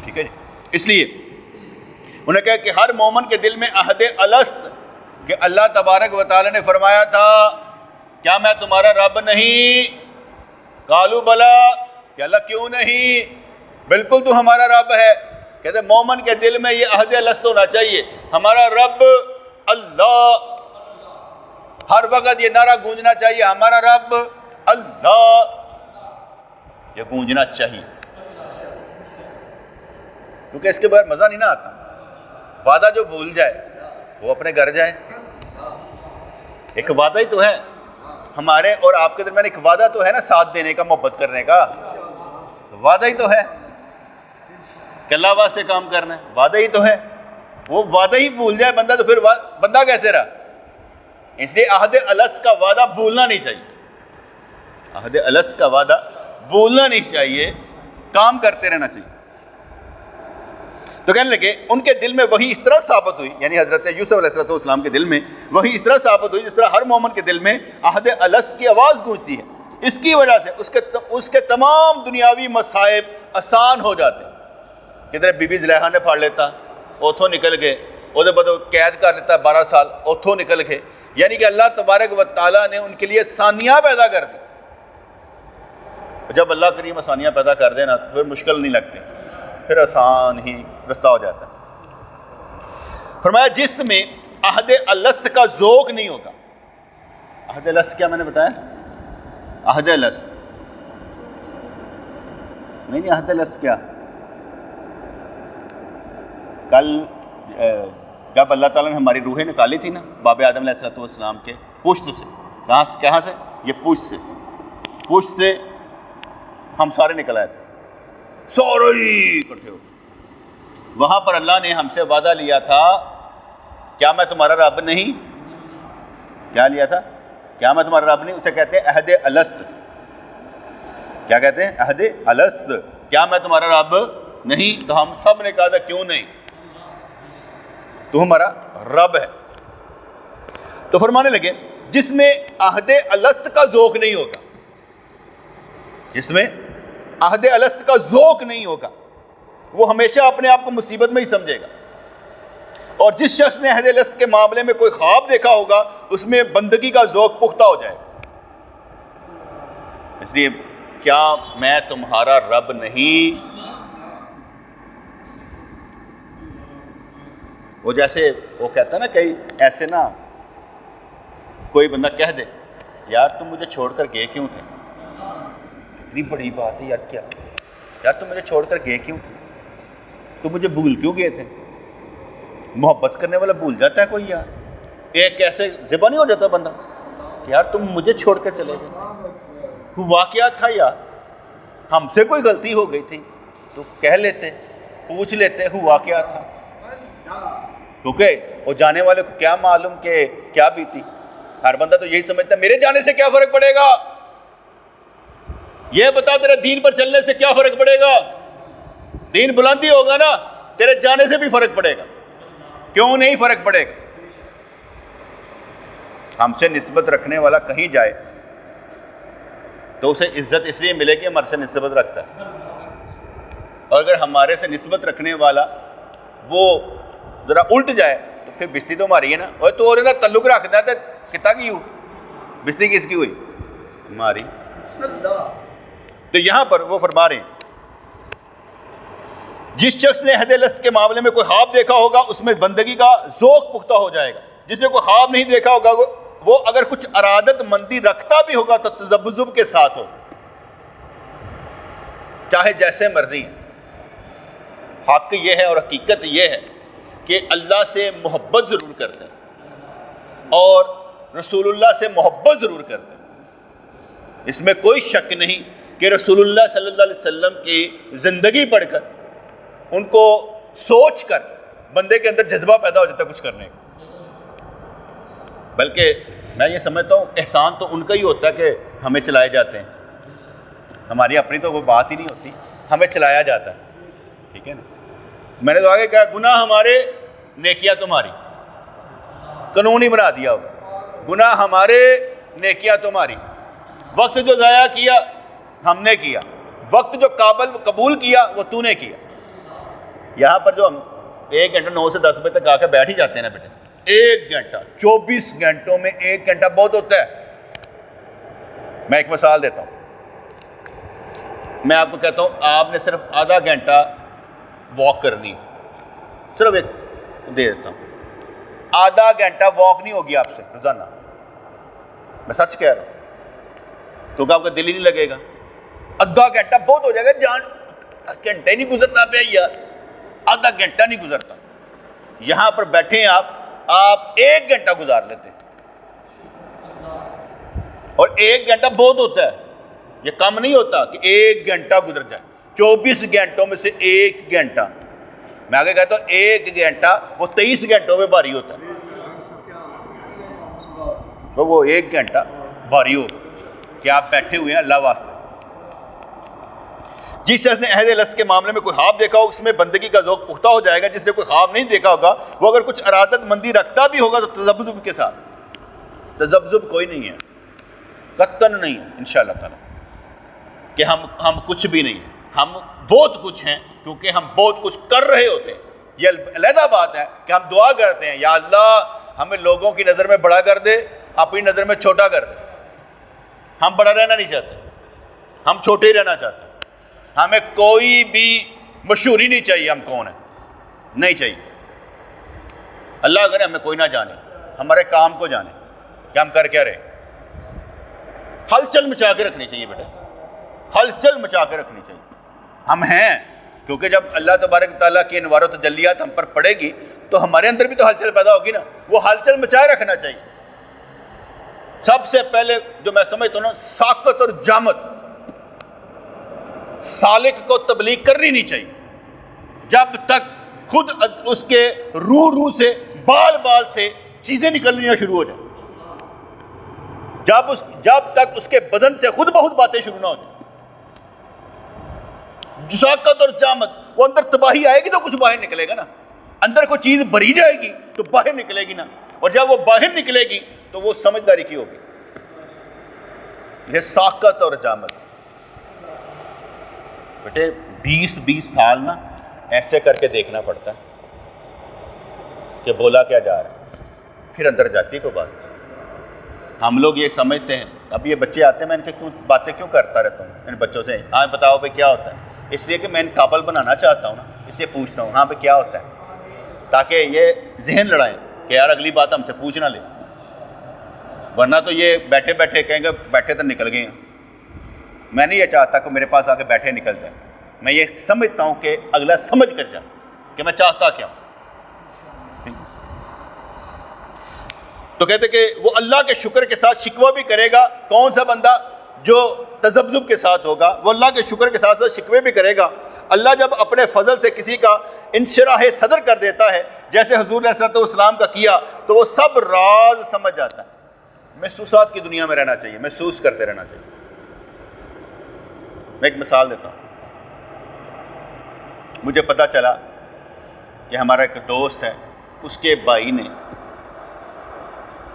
ٹھیک ہے جی. اس لیے انہوں نے کہا کہ ہر مومن کے دل میں عہد الست کہ اللہ تبارک و تعالی نے فرمایا تھا کیا میں تمہارا رب نہیں؟ قالوا بلا، کہ اللہ کیوں نہیں، بالکل تو ہمارا رب ہے۔ کہتے مومن کے دل میں یہ عہد الست ہونا چاہیے، ہمارا رب اللہ، ہر وقت یہ نعرہ گونجنا چاہیے، ہمارا رب اللہ، یہ گونجنا چاہیے، کیونکہ اس کے بغیر مزہ نہیں نہ آتا۔ وعدہ جو بھول جائے وہ اپنے گھر جائے۔ ایک وعدہ ہی تو ہے ہمارے اور آپ کے درمیان، ایک وعدہ تو ہے نا ساتھ دینے کا، محبت کرنے کا، تو وعدہ ہی تو ہے کہ اللہ واسطے کام کرنا ہے، وعدہ ہی تو ہے۔ وہ وعدہ ہی بھول جائے بندہ تو پھر بندہ کیسے رہا؟ اس لیے عہد الست کا وعدہ بھولنا نہیں چاہیے، عہد الست کا وعدہ بھولنا نہیں چاہیے، کام کرتے رہنا چاہیے۔ تو کہنے لگے ان کے دل میں وہی اس طرح ثابت ہوئی، یعنی حضرت یوسف علیہ السلام کے دل میں وہی اس طرح ثابت ہوئی جس طرح ہر مومن کے دل میں عہد الست کی آواز گونجتی ہے۔ اس کی وجہ سے اس کے تمام دنیاوی مصائب آسان ہو جاتے ہیں۔ کدھر بی بی زلیخا نے پھاڑ لیتا، اوتھوں نکل گئے، وہ بعد قید کر لیتا 12 سال، اوتھوں نکل گئے۔ یعنی کہ اللہ تبارک و تعالیٰ نے ان کے لیے آسانیاں پیدا کر دی۔ جب اللہ کریم آسانیاں پیدا کر دے نا تو پھر مشکل نہیں لگتی، پھر آسان ہی رستہ ہو جاتا ہے۔ فرمایا جس میں عہد الست کا ذوق نہیں ہوگا۔ عہد الست کیا میں نے بتایا؟ عہد الست نہیں، عہد الست کیا؟ کل جب اللہ تعالیٰ نے ہماری روحیں نکالی تھی نا باب آدم علیہ السلام کے پشت سے، کہاں سے؟ یہ پشت سے ہم سارے نکل آئے تھے، سورے اکٹھے ہو۔ وہاں پر اللہ نے ہم سے وعدہ لیا تھا، کیا میں تمہارا رب نہیں؟ کیا لیا تھا؟ کیا میں تمہارا رب نہیں؟ اسے کہتے ہیں عہد الست۔ کیا کہتے ہیں؟ عہد الست، کیا میں تمہارا رب نہیں؟ تو ہم سب نے کہا تھا کیوں نہیں، تو ہمارا رب ہے۔ تو فرمانے لگے جس میں عہد الست کا ذوق نہیں ہوگا، جس میں عہد الست کا ذوق نہیں ہوگا وہ ہمیشہ اپنے آپ کو مصیبت میں ہی سمجھے گا۔ اور جس شخص نے عہد الست کے معاملے میں کوئی خواب دیکھا ہوگا اس میں بندگی کا ذوق پختہ ہو جائے گا۔ اس لیے کیا میں تمہارا رب نہیں؟ وہ جیسے وہ کہتا ہے نا، کئی ایسے نا کوئی بندہ کہہ دے یار تم مجھے چھوڑ کر گئے کیوں تھے، کتنی بڑی بات ہے یار، کیا یار تم مجھے چھوڑ کر گئے کیوں تھے، تم مجھے بھول کیوں گئے تھے؟ محبت کرنے والا بھول جاتا ہے کوئی یار، ایک ایسے ذبح نہیں ہو جاتا بندہ کہ یار تم مجھے چھوڑ کر چلے گئے، ہوا کیا تھا یار، ہم سے کوئی غلطی ہو گئی تھی تو کہہ لیتے، پوچھ لیتے ہوا کیا تھا، کیونکہ وہ جانے والے کو کیا معلوم کہ کیا بیتی۔ ہر بندہ تو یہی سمجھتا ہے میرے جانے سے کیا فرق پڑے گا، یہ بتا تیرے دین پر چلنے سے کیا فرق پڑے گا، دین بلندی ہوگا نا تیرے جانے سے بھی فرق پڑے گا، کیوں نہیں فرق پڑے گا؟ ہم سے نسبت رکھنے والا کہیں جائے تو اسے عزت اس لیے ملے گی ہمارے سے نسبت رکھتا ہے، اور اگر ہمارے سے نسبت رکھنے والا وہ ذرا الٹ جائے تو پھر بستی تو ہماری ہے نا، اور تو اور تعلق رکھتا ہے تو کتا کی ہو بستی کس کی ہوئی؟ ہماری۔ تو یہاں پر وہ فرما رہے ہیں جس شخص نے عہد الست کے معاملے میں کوئی خواب دیکھا ہوگا اس میں بندگی کا ذوق پختہ ہو جائے گا، جس نے کوئی خواب نہیں دیکھا ہوگا وہ اگر کچھ ارادت مندی رکھتا بھی ہوگا تو تذبذب کے ساتھ ہو، چاہے جیسے مرضی۔ حق یہ ہے اور حقیقت یہ ہے کہ اللہ سے محبت ضرور کرتے ہیں اور رسول اللہ سے محبت ضرور کرتے ہیں، اس میں کوئی شک نہیں کہ رسول اللہ صلی اللہ علیہ وسلم کی زندگی پڑھ کر ان کو سوچ کر بندے کے اندر جذبہ پیدا ہو جاتا ہے کچھ کرنے کا۔ بلکہ میں یہ سمجھتا ہوں احسان تو ان کا ہی ہوتا ہے کہ ہمیں چلائے جاتے ہیں، ہماری اپنی تو کوئی بات ہی نہیں ہوتی، ہمیں چلایا جاتا ہے، ٹھیک ہے نا۔ میں نے تو آگے کہا گناہ ہمارے نیکیاں تمہاری، قانون ہی بنا دیا ہوگا، گناہ ہمارے نیکیاں تمہاری۔ وقت جو ضائع کیا ہم نے کیا، وقت جو قبول کیا وہ تو نے کیا۔ یہاں پر جو ہم 1 گھنٹہ 9 سے 10 بجے تک آ کے بیٹھ ہی جاتے ہیں نا بیٹے، 1 گھنٹہ 24 گھنٹوں میں 1 گھنٹہ بہت ہوتا ہے، میں ایک مثال دیتا ہوں. میں آپ کو کہتا ہوں آپ نے صرف آدھا گھنٹہ واک کرنی ہے, صرف ایک دے دیتا ہوں, آدھا گھنٹہ واک نہیں ہوگی آپ سے روزانہ, میں سچ کہہ رہا ہوں, کیونکہ آپ کا دل ہی نہیں لگے گا. آدھا گھنٹہ بہت ہو جائے گا, جان گھنٹہ ہی نہیں گزرتا پہ یار, آدھا گھنٹہ نہیں گزرتا. یہاں پر بیٹھے ہیں آپ 1 گھنٹہ گزار لیتے ہیں, اور 1 گھنٹہ بہت ہوتا ہے, یہ کم نہیں ہوتا کہ 1 گھنٹہ گزر جائے. 24 گھنٹوں میں سے 1 گھنٹہ, میں آگے کہتا ہوں 1 گھنٹہ وہ 23 گھنٹوں میں بھاری ہوتا ہے. تو وہ 1 گھنٹہ بھاری ہو کہ آپ بیٹھے ہوئے ہیں اللہ واسطے. جس شخص نے عہد الست کے معاملے میں کوئی خواب دیکھا ہو اس میں بندگی کا ذوق پختہ ہو جائے گا. جس نے کوئی خواب نہیں دیکھا ہوگا وہ اگر کچھ ارادت مندی رکھتا بھی ہوگا تو تذبذب کے ساتھ, تذبذب کوئی نہیں ہے, قطعاً نہیں ہے انشاءاللہ تعالی کہ ہم کچھ بھی نہیں ہیں, ہم بہت کچھ ہیں کیونکہ ہم بہت کچھ کر رہے ہوتے ہیں. یہ علیحدہ بات ہے کہ ہم دعا کرتے ہیں یا اللہ ہمیں لوگوں کی نظر میں بڑا کر دے, اپنی نظر میں چھوٹا کر دے. ہم بڑا رہنا نہیں چاہتے, ہم چھوٹے ہی رہنا چاہتے ہیں. ہمیں کوئی بھی مشہوری نہیں چاہیے, ہم کون ہیں نہیں چاہیے. اللہ کرے ہمیں کوئی نہ جانے, ہمارے کام کو جانے کہ ہم کر کیا رہے. ہلچل مچا کے رکھنی چاہیے بیٹا, ہلچل مچا کے رکھنی چاہیے. ہم ہیں کیونکہ جب اللہ تبارک تعالیٰ کی انوار و تجلیات ہم پر پڑے گی تو ہمارے اندر بھی تو ہلچل پیدا ہوگی نا. وہ ہلچل مچائے رکھنا چاہیے. سب سے پہلے جو میں سمجھتا ہوں نا, ساکت اور جامت, سالک کو تبلیغ کرنی نہیں چاہیے جب تک خود اس کے روح سے بال سے چیزیں نکلنی شروع ہو جائیں, جب تک اس کے بدن سے خود بہت باتیں شروع نہ ہو جائیں. ساکت اور جامت, وہ اندر تباہی آئے گی تو کچھ باہر نکلے گا نا, اندر کوئی چیز بھری جائے گی تو باہر نکلے گی نا, اور جب وہ باہر نکلے گی تو وہ سمجھداری کی ہوگی. یہ ساکت اور جامت بیٹے 20 سال نا ایسے کر کے دیکھنا پڑتا ہے کہ بولا کیا جا رہا ہے, پھر اندر جاتی ہے کوئی بات. ہم لوگ یہ سمجھتے ہیں, اب یہ بچے آتے ہیں میں ان کے باتیں کیوں کرتا رہتا ہوں ان بچوں سے, ہاں بتاؤ بھائی کیا ہوتا ہے. اس لیے کہ میں ان قابل بنانا چاہتا ہوں نا, اس لیے پوچھتا ہوں ہاں بھائی کیا ہوتا ہے, تاکہ یہ ذہن لڑائیں کہ یار اگلی بات ہم سے پوچھ نہ لے, ورنہ تو یہ بیٹھے بیٹھے کہیں گے بیٹھے تو نکل گئے ہیں. میں نہیں یہ چاہتا کہ میرے پاس آ کے بیٹھے نکل جائیں, میں یہ سمجھتا ہوں کہ اگلا سمجھ کر جائے کہ میں چاہتا کیا ہوں. تو کہتے کہ وہ اللہ کے شکر کے ساتھ شکوہ بھی کرے گا. کون سا بندہ جو تذبذب کے ساتھ ہوگا وہ اللہ کے شکر کے ساتھ ساتھ شکوے بھی کرے گا. اللہ جب اپنے فضل سے کسی کا انشراح صدر کر دیتا ہے جیسے حضور علیہ الصلوۃ والسلام کا کیا تو وہ سب راز سمجھ جاتا ہے. محسوسات کی دنیا میں رہنا چاہیے, محسوس کرتے رہنا چاہیے. میں ایک مثال دیتا ہوں. مجھے پتہ چلا کہ ہمارا ایک دوست ہے, اس کے بھائی نے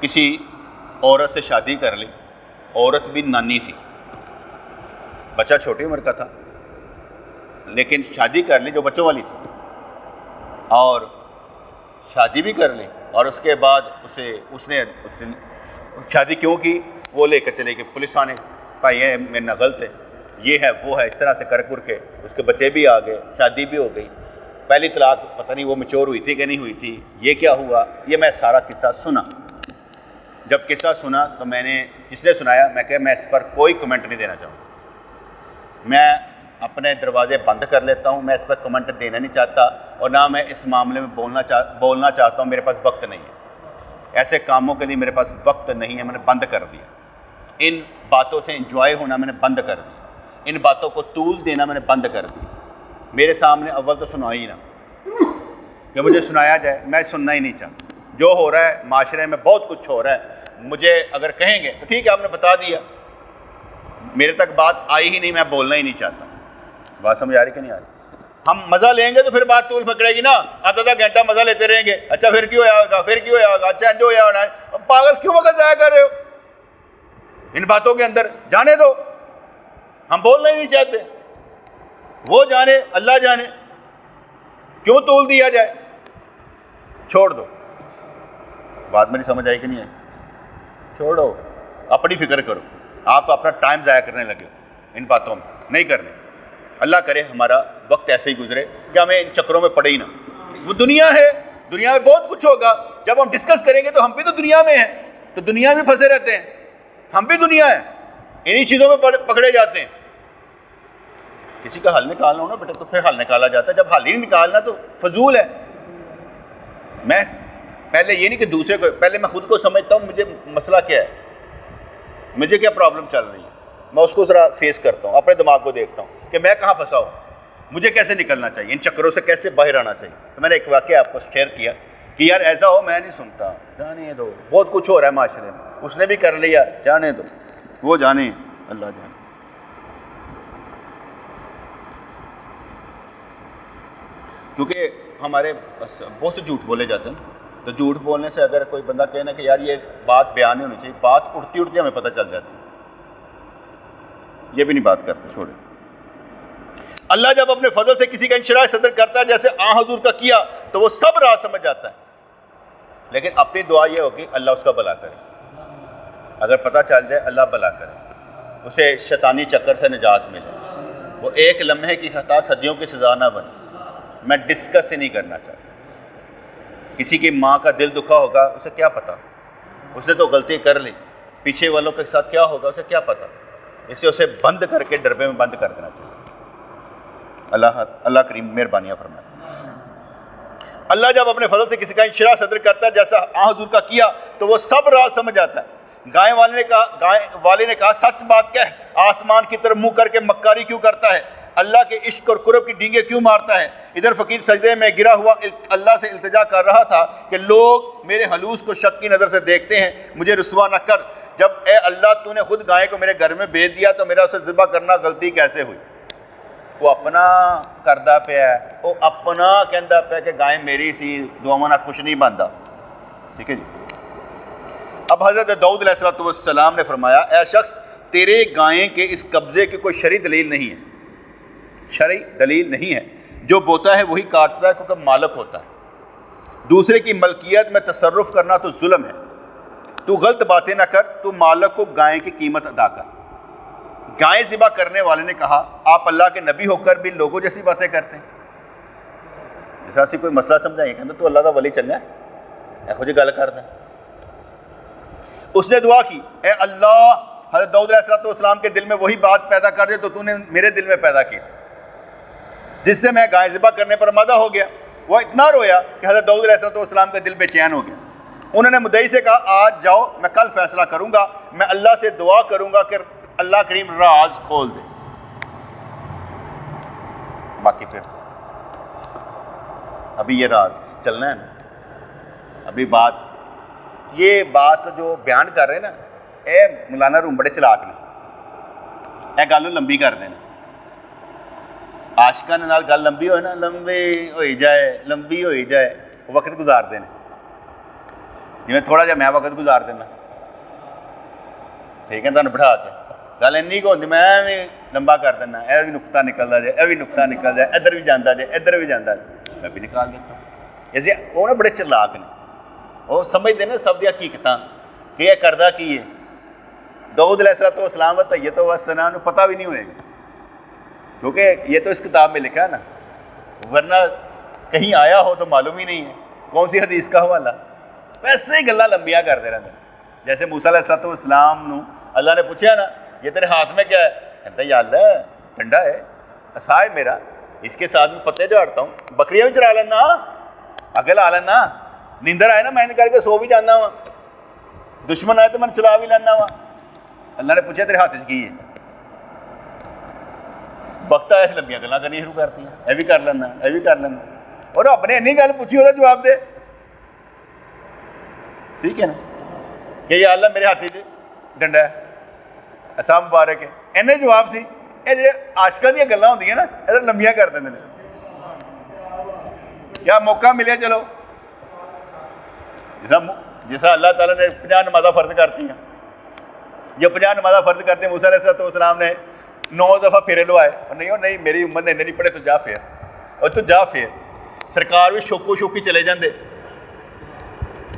کسی عورت سے شادی کر لی. عورت بھی نانی تھی, بچہ چھوٹی عمر کا تھا, لیکن شادی کر لی جو بچوں والی تھی, اور شادی بھی کر لی. اور اس کے بعد اس نے شادی کیوں کی وہ لے کر چلے گئے پولیس تھانے, بھائی یہ میرے نہ غلط ہے, یہ ہے وہ ہے, اس طرح سے کر کے اس کے بچے بھی آ گئے, شادی بھی ہو گئی. پہلی طلاق پتہ نہیں وہ میچور ہوئی تھی کہ نہیں ہوئی تھی, یہ کیا ہوا, یہ میں سارا قصہ سنا. جب قصہ سنا تو میں نے جس نے سنایا میں کہ میں اس پر کوئی کمنٹ نہیں دینا چاہوں, میں اپنے دروازے بند کر لیتا ہوں, میں اس پر کمنٹ دینا نہیں چاہتا, اور نہ میں اس معاملے میں بولنا چاہتا ہوں. میرے پاس وقت نہیں ہے, ایسے کاموں کے لیے میرے پاس وقت نہیں ہے, میں نے بند کر دیا. ان باتوں سے انجوائے ہونا میں نے بند کر دیا, ان باتوں کو طول دینا میں نے بند کر دیا. میرے سامنے اول تو سنا ہی نہ کہ مجھے سنایا جائے, میں سننا ہی نہیں چاہتا. جو ہو رہا ہے معاشرے میں بہت کچھ ہو رہا ہے, مجھے اگر کہیں گے تو ٹھیک ہے آپ نے بتا دیا, میرے تک بات آئی ہی نہیں, میں بولنا ہی نہیں چاہتا. بات سمجھ آ رہی کہ نہیں آ رہی؟ ہم مزہ لیں گے تو پھر بات طول پکڑے گی نا, آدھا گھنٹہ مزہ لیتے رہیں گے. اچھا پھر کیوں ہوا ہوگا, پھر کیوں ہوا ہوگا, اچھا انجو ہوا ہونا ہے, پاگل کیوں وقت ضائع کر رہے ہو ان باتوں کے اندر؟ جانے دو, ہم بولنا ہی نہیں چاہتے. وہ جانے, اللہ جانے, کیوں طول دیا جائے, چھوڑ دو. بات میری سمجھ آئی کہ نہیں آئی؟ چھوڑو, اپنی فکر کرو. آپ اپنا ٹائم ضائع کرنے لگے ہو ان باتوں میں، نہیں کرنے۔ اللہ کرے ہمارا وقت ایسے ہی گزرے کہ ہمیں ان چکروں میں پڑے ہی نہ۔ وہ دنیا ہے، دنیا میں بہت کچھ ہوگا، جب ہم ڈسکس کریں گے تو ہم بھی تو دنیا میں ہیں، تو دنیا میں پھنسے رہتے ہیں، ہم بھی دنیا ہیں، انہی چیزوں میں پکڑے جاتے ہیں۔ کسی کا حل نکالنا ہو نا بیٹا تو پھر حل نکالا جاتا ہے، جب حل ہی نہیں نکالنا تو فضول ہے۔ میں پہلے یہ نہیں کہ دوسرے کو، پہلے میں خود کو سمجھتا ہوں مجھے مسئلہ کیا ہے، مجھے کیا پرابلم چل رہی ہے، میں اس کو ذرا فیس کرتا ہوں، اپنے دماغ کو دیکھتا ہوں کہ میں کہاں پھنسا ہوں، مجھے کیسے نکلنا چاہیے، ان چکروں سے کیسے باہر آنا چاہیے۔ تو میں نے ایک واقعہ آپ کو شیئر کیا کہ یار ایسا ہو میں نہیں سنتا، جانے دو، بہت کچھ ہو رہا ہے معاشرے میں، اس نے بھی کر لیا، جانے دو، وہ جانے، اللہ جانے۔ کیونکہ ہمارے بہت سے جھوٹ بولے جاتے ہیں، تو جھوٹ بولنے سے اگر کوئی بندہ کہنا کہ یار یہ بات بیان نہیں ہونی چاہیے، بات اڑتی اڑتی ہمیں پتہ چل جاتی ہے، یہ بھی نہیں بات کرتے، چھوڑے۔ اللہ جب اپنے فضل سے کسی کا انشراح صدر کرتا ہے جیسے حضور کا کیا تو وہ سب راز سمجھ جاتا ہے، لیکن اپنی دعا یہ ہوگی اللہ اس کا بھلا کرے، اگر پتہ چل جائے اللہ بھلا کرے، اسے شیطانی چکر سے نجات ملے، وہ ایک لمحے کی خطا صدیوں کی سزا نہ بنے۔ میں ڈسکس ہی نہیں کرنا چاہتا، کسی کی ماں کا دل دکھا ہوگا اسے کیا پتہ، اس نے تو غلطی کر لی، پیچھے والوں کے ساتھ کیا ہوگا اسے کیا پتہ، اسے بند کر کے ڈربے میں بند کر دینا چاہیے۔ اللہ کریم مہربانیاں فرمائے۔ اللہ جب اپنے فضل سے کسی کا انشراح صدر کرتا ہے جیسا حضور کا کیا تو وہ سب راز سمجھ جاتا ہے۔ گائے والے نے کہا سچ بات کہہ، آسمان کی طرف منہ کر کے مکاری کیوں کرتا ہے، اللہ کے عشق اور قرب کی ڈینگیں کیوں مارتا ہے۔ ادھر فقیر سجدے میں گرا ہوا اللہ سے التجا کر رہا تھا کہ لوگ میرے حلوس کو شک کی نظر سے دیکھتے ہیں، مجھے رسوا نہ کر۔ جب اے اللہ تو نے خود گائے کو میرے گھر میں بھیج دیا تو میرا اسے ذبح کرنا غلطی کیسے ہوئی۔ وہ اپنا کردہ پہ ہے، وہ اپنا کہندہ پہ کہ گائے میری سی، دعواں نہ کچھ نہیں بنتا، ٹھیک ہے جی۔ اب حضرت داؤد علیہ السلام نے فرمایا اے شخص تیرے گائیں کے اس قبضے کی کوئی شرعی دلیل نہیں ہے، شرعی دلیل نہیں ہے، جو بوتا ہے وہی کاٹتا ہے کیونکہ مالک ہوتا ہے، دوسرے کی ملکیت میں تصرف کرنا تو ظلم ہے، تو غلط باتیں نہ کر، تو مالک کو گائیں کی قیمت ادا کر۔ گائے ذبح کرنے والے نے کہا آپ اللہ کے نبی ہو کر بھی لوگوں جیسی باتیں کرتے ہیں، جیسا اسی کوئی مسئلہ سمجھائیں، کہتے تو اللہ کا ولی چنگا ہے ایہو جی گل کرتا ہے۔ اس نے دعا کی اے اللہ حضرت داؤد علیہ السلام کے دل میں وہی بات پیدا کر دے تو نے میرے دل میں پیدا کی جس سے میں گائے ذبح کرنے پر آمادہ ہو گیا۔ وہ اتنا رویا کہ حضرت داؤد علیہ السلام کے دل بے چین ہو گیا۔ انہوں نے مدعی سے کہا آج جاؤ، میں کل فیصلہ کروں گا، میں اللہ سے دعا کروں گا کہ اللہ کریم راز کھول دے۔ باقی پھر سے ابھی یہ راز چلنا ہے نا، ابھی یہ بات جو بیان کر رہے ہیں نا، اے مولانا روم بڑے چلاک نے، اے گل لمبی کر دینا، عاشقاں نال گل لمبی ہوئے نا، لمبی ہوئی جائے وقت گزارتے ہیں، جی تھوڑا جہا میں وقت گزار دینا، ٹھیک ہے، تمہیں بٹھا کے گل اینی کو ہوتی میں بھی لمبا کر دینا، یہ بھی نقطہ نکلتا جائے، یہ بھی نقطہ نکل جائے، ادھر بھی جانا جائے، ادھر بھی جانا جائے، میں بھی نکال دیتا ہوں۔ ایسے وہ نا بڑے چلاک نے، وہ سمجھتے ہیں سب دی حقیقتاں کہ یہ کردہ کی ہے۔ داؤد علیہ السلام و طیت و ثنا کو پتہ بھی نہیں ہوئے گا کیونکہ یہ تو اس کتاب میں لکھا ہے نا، ورنہ کہیں آیا ہو تو معلوم ہی نہیں ہے کون سی حدیث کا حوالہ، ویسے ہی گلاں لمبیاں کرتے رہتے ہیں۔ جیسے موسیٰ علیہ السلام نو اللہ نے پوچھا نا یہ تیرے ہاتھ میں کیا ہے، کہتا یا اللہ ڈنڈا ہے، عصا ہے میرا، اس کے ساتھ میں پتے جھاڑتا ہوں، بکریاں بھی چرا لینا، اگے لا لینا، نیندر آئے نا میں نے کر کے سو بھی جانا وا، دشمن آئے تو میں چلا بھی لینا وا۔ اللہ نے پوچھا تیرے ہاتھ کی ہے، وقت آیا لمبیاں گلاں کرنی شروع کرتی ہیں، یہ بھی کر لینا، یہ بھی کر لینا، اور رب نے اینی گل پوچھی وہ جواب دے، ٹھیک ہے نا، کہ یا اللہ میرے ہاتھ ڈنڈا ہے، عصا مبارک ہے، اینے جواب سی۔ یہ جی عاشقاں دیا گلاں ہوندیاں نا یہ لمبیاں کر دیں، کیا موقع ملے چلو، جس طرح اللہ تعالیٰ نے 50 نمازاں فرض کرتی ہیں، جو 50 نمازاں فرض کرتے ہیں موسیٰ علیہ السلام نے 9 دفعہ پھیرے لوائے، اور نہیں میری امت نے نہیں پڑھے تو جا پھیر، اور تو جا پھیر، سرکار بھی شوکو شوکی چلے جاندے،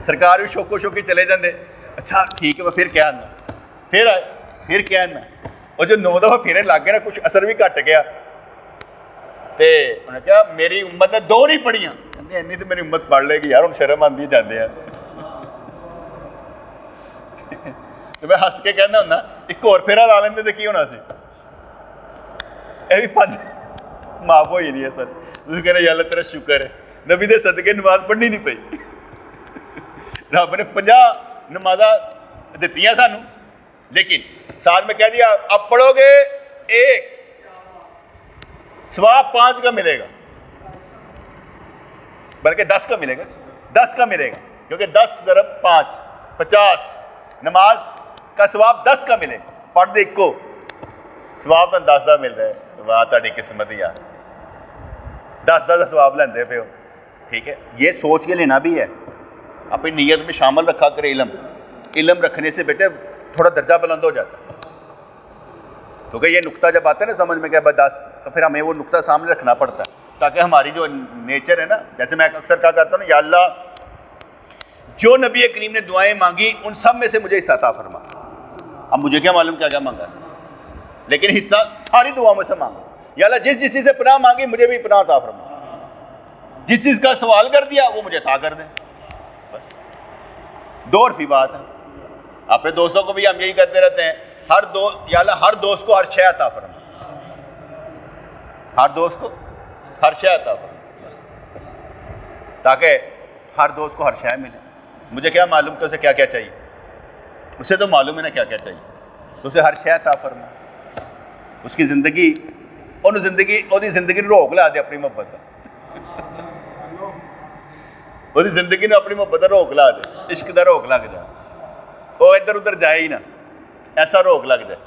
سرکار بھی شوکو شوکی چلے جاندے، اچھا ٹھیک ہے میں پھر کیا آنا، پھر آئے پھر کہنا وہ جو 9 دفعہ پھرے لگ گئے نا کچھ اثر بھی گھٹ گیا تے انہیں کہا میری امت نے 2 نہیں پڑھیاں کہتے اینی تو میری امت پڑھ لے گی یار ہوں شرم آندی جانے ہیں تو میں ہس کے کہنا ہوں ایک اور پھیرا لا لیندے تو کی ہونا سی یہ بھی 5 معاف ہوئی نہیں ہے سر تسی کہنا یا اللہ تیرا شکر ہے نبی دے صدقے نماز پڑھنی نہیں پئی رب نے 50 نمازاں دتیاں سانو لیکن ساتھ میں کہہ دیا اب پڑھو گے 1 ثواب 5 کا ملے گا بلکہ 10 کا ملے گا 10 کا ملے گا کیونکہ 10 ضرب 5 50 نماز کا ثواب 10 کا ملے گا پڑھ دے کو ثواب تو 10 کا مل رہا ہے واہ تاری قسمت یار 10 کا ثواب لیندے پہ ہو ٹھیک ہے یہ سوچ کے لینا بھی ہے اپنی نیت میں شامل رکھا کرے علم رکھنے سے بیٹے تھوڑا درجہ بلند ہو جاتا ہے کیونکہ یہ نقطہ جب آتا ہے نا سمجھ میں کہ 10 تو پھر ہمیں وہ نقطہ سامنے رکھنا پڑتا ہے تاکہ ہماری جو نیچر ہے نا جیسے میں اکثر کہا کرتا ہوں نا یا اللہ جو نبی کریم نے دعائیں مانگی ان سب میں سے مجھے حصہ عطا فرما اب مجھے کیا معلوم کیا کیا مانگا ہے لیکن حصہ ساری دعاؤں میں سے مانگا یا اللہ جس چیز سے پناہ مانگی مجھے بھی پناہ عطا فرما جس چیز کا سوال کر دیا وہ مجھے عطا کر دیں بس 2 عرفی بات ہے اپنے دوستوں کو بھی ہم یہی کرتے رہتے ہیں ہر دوست یا اللہ ہر دوست کو ہر شے عطا فرما ہر دوست کو ہر شے عطا فرما تاکہ ہر دوست کو ہر شے ملے مجھے کیا معلوم کہ اسے کیا کیا چاہیے اسے تو معلوم ہے نا کیا کیا چاہیے تو اسے ہر شے عطا فرما اس کی زندگی زندگی روک لا دے اپنی محبت وہ زندگی نے اپنی محبت روک لا دے عشق دا روک لگ جائے وہ ادھر ادھر جائے ہی نا ایسا روک لگ جائے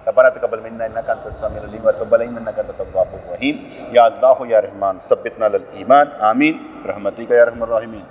ربنا تقبل منا انک انت السمیع العلیم وتب علینا انک انت التواب الرحیم یا اللہ یا رحمان ثبتنا علی الایمان آمین برحمتک یا ارحم الراحمین.